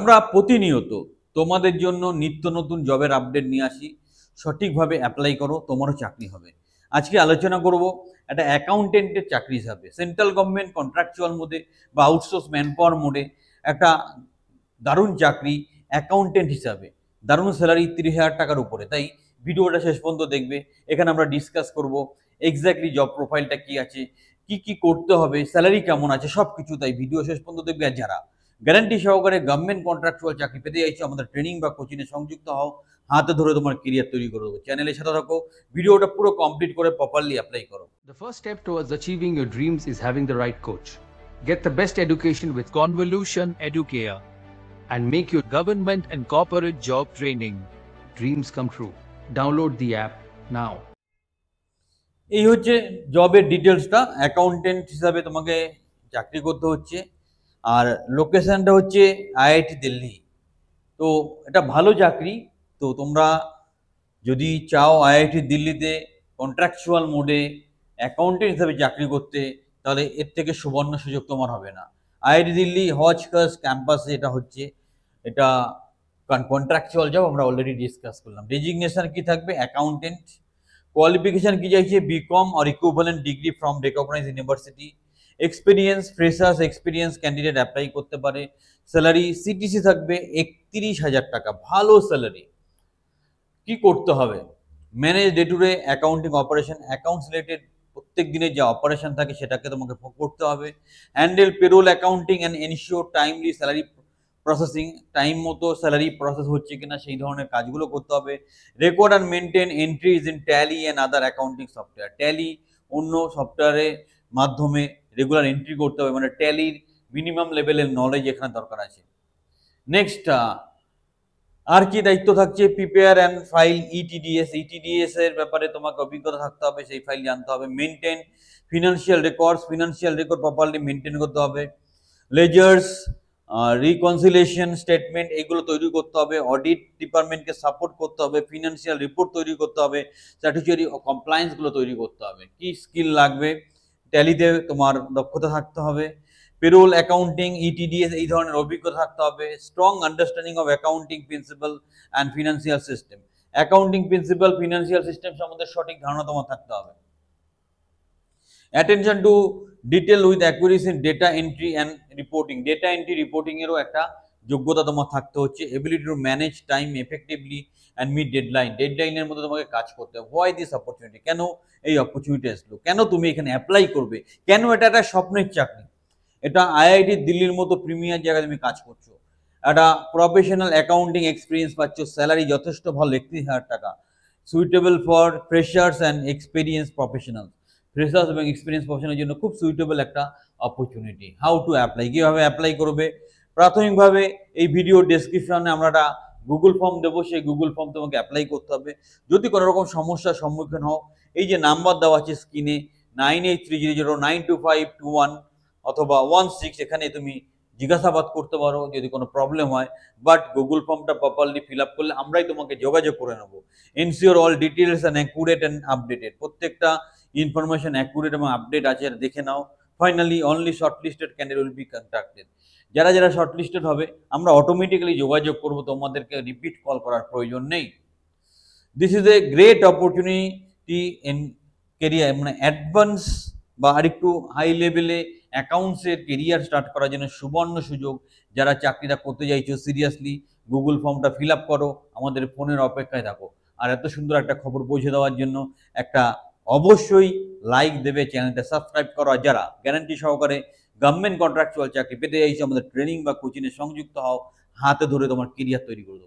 আমরা প্রতিনিয়ত তোমাদের জন্য নিত্য নতুন জবের আপডেট নিয়ে আসি। সঠিকভাবে অ্যাপ্লাই করো, তোমারও চাকরি হবে। আজকে আলোচনা করব একটা অ্যাকাউন্টেন্টের চাকরি হিসাবে সেন্ট্রাল গভর্নমেন্ট কন্ট্রাকচুয়াল মোডে বা আউটসোর্স ম্যানপাওয়ার মোডে একটা দারুণ চাকরি অ্যাকাউন্টেন্ট হিসাবে। দারুণ স্যালারি 30,000 টাকার উপরে। তাই ভিডিওটা শেষ পর্যন্ত দেখবে। এখানে আমরা ডিসকাস করব এক্স্যাক্টলি জব প্রোফাইলটা কি আছে, কি করতে হবে, স্যালারি কেমন আছে, সব কিছু। তাই ভিডিও শেষ পর্যন্ত দেখবে। আর যারা গ্যারান্টি সহকারে গভর্নমেন্ট কন্ট্রাকচুয়াল চাকরি পেতে চাইছো, আমাদের ট্রেনিং বা কোচিংয়ে সংযুক্ত হও। হাতে ধরে তোমার কেরিয়ার তৈরি করে দেবো। চ্যানেলের সাথে থাকো, ভিডিওটা পুরো কমপ্লিট করে প্রপারলি অ্যাপ্লাই করো। The first step towards achieving your dreams is having the right coach. Get the best education with Convolution Educare and make your government and corporate job training dreams come true. Download the app now. এই হচ্ছে জবের ডিটেলসটা। Accountant হিসাবে তোমাকে চাকরি করতে হচ্ছে, আর লোকেশনটা হচ্ছে আইআইটি দিল্লি। তো এটা ভালো চাকরি। তো তোমরা যদি চাও আইআইটি দিল্লিতে কন্ট্রাকচুয়াল মোডে অ্যাকাউন্টেন্ট হিসাবে চাকরি করতে, তাহলে এর থেকে সুবর্ণ সুযোগ তোমার হবে না। আইআইটি দিল্লি হজকাস ক্যাম্পাসে এটা হচ্ছে, এটা কন্ট্রাকচুয়াল জব আমরা অলরেডি ডিসকাস করলাম। ডেজিগনেশন কি থাকবে? অ্যাকাউন্টেন্ট। কোয়ালিফিকেশন কি চাইছে? BCom or equivalent degree from recognise university. Experience, freshers experience candidate apply করতে পারে। স্যালারি সিটিসি থাকবে 31,000 টাকা, ভালো স্যালারি। কি করতে হবে? Manage day to day accounting operation, accounts related প্রত্যেক দিনের যে অপারেশন থাকে সেটাকে তোমাকে করতে হবে। Handle payroll accounting and ensure timely salary processing, time মতো স্যালারি প্রসেস হচ্ছে কিনা সেই ধরনের কাজগুলো করতে হবে। Record and maintain entries in Tally and other accounting software. Tally অন্য সফটওয়্যারের মাধ্যমে রেগুলার এন্ট্রি করতে হবে, মানে ট্যালির মিনিমাম লেভেলের নলেজ এখানে দরকার আছে। নেক্সট আর কি দায়িত্ব থাকছে? Prepare and file ETDS. ETDS এর ব্যাপারে তোমাকে অভিজ্ঞতা থাকতে হবে, সেই ফাইল জানতে হবে। Maintain financial records, financial record properly maintain করতে হবে। লেজার্স, রিকনসিলিয়েশন স্টেটমেন্ট এগুলো তৈরি করতে হবে। অডিট ডিপার্টমেন্টকে সাপোর্ট করতে হবে। ফিনান্সিয়াল রিপোর্ট তৈরি করতে হবে। স্ট্র্যাটেজি কমপ্লায়েন্সগুলো তৈরি করতে হবে। কি স্কিল লাগবে? ট্যালিতে তোমার দক্ষতা থাকতে হবে। পেরোল অ্যাকাউন্টিং, ইটিডিএস এই ধরনের অভিজ্ঞতা থাকতে হবে। Strong understanding of accounting principal and financial system. Accounting principal, financial system সম্বন্ধে সঠিক ধারণা তোমার থাকতে হবে। Attention to detail with accuracy in data entry and reporting. Data entry reporting এরও একটা যোগ্যতা তোমার থাকতে হচ্ছে। Ability to manage time effectively and meet deadline. ডেডলাইনের মধ্যে তোমাকে কাজ করতে হবে। Why this opportunity? কেন এই অপরচুনিটি আসলো? কেন তুমি এখানে অ্যাপ্লাই করবে? কেন এটা একটা স্বপ্নের চাকরি? এটা আইআইটি দিল্লির মতো প্রিমিয়ার জায়গায় তুমি কাজ করছো, একটা প্রফেশনাল অ্যাকাউন্টিং এক্সপিরিয়েন্স পাচ্ছ, স্যালারি যথেষ্ট ভালো 31,000 টাকা। Suitable for freshers and experience professional. Freshers এবং এক্সপিরিয়েন্স প্রফেশনালের জন্য খুব সুইটেবল একটা অপরচুনিটি। হাউ টু অ্যাপ্লাই, কীভাবে অ্যাপ্লাই করবে? প্রাথমিকভাবে এই ভিডিও ডেসক্রিপশনে আমরা একটা গুগল ফর্ম দেবো, সেই গুগল ফর্ম তোমাকে অ্যাপ্লাই করতে হবে। যদি কোনো রকম সমস্যার সম্মুখীন হও, এই যে নাম্বার দেওয়া আছে স্ক্রিনে 9830092521 অথবা 16, এখানে তুমি জিজ্ঞাসাবাদ করতে পারো যদি কোনো প্রবলেম হয়। বাট গুগল ফর্মটা প্রপারলি ফিল আপ করলে আমরাই তোমাকে যোগাযোগ করে নেবো। Ensure all details and accurate and updated. প্রত্যেকটা ইনফরমেশন অ্যাকুরেট এবং আপডেট আছে, দেখে নাও। Finally only shortlisted candidate will be contacted. যারা যারা শর্টলিস্টেড হবে আমরা অটোমেটিক্যালি যোগাযোগ করবো, তোমাদেরকে রিপিট কল করার প্রয়োজন নেই। This is a great opportunity in career, মানে অ্যাডভান্স বা আরেকটু হাই লেভেলে অ্যাকাউন্টসের কেরিয়ার স্টার্ট করার জন্য সুবর্ণ সুযোগ। যারা চাকরিটা করতে চাইছো সিরিয়াসলি গুগল ফর্মটা ফিল আপ করো, আমাদের ফোনের অপেক্ষায় থাকো। আর এত সুন্দর একটা খবর পৌঁছে দেওয়ার জন্য একটা অবশ্যই লাইক দেবে, চ্যানেলটা সাবস্ক্রাইব করো। আর যারা গ্যারান্টি সহকারে গভর্নমেন্ট কন্ট্রাকচুয়াল চাকরি পেতে চাইছো, আমাদের ট্রেনিং বা কোচিংয়ে সংযুক্ত হও। হাতে ধরে তোমার কেরিয়ার তৈরি করে দেবো।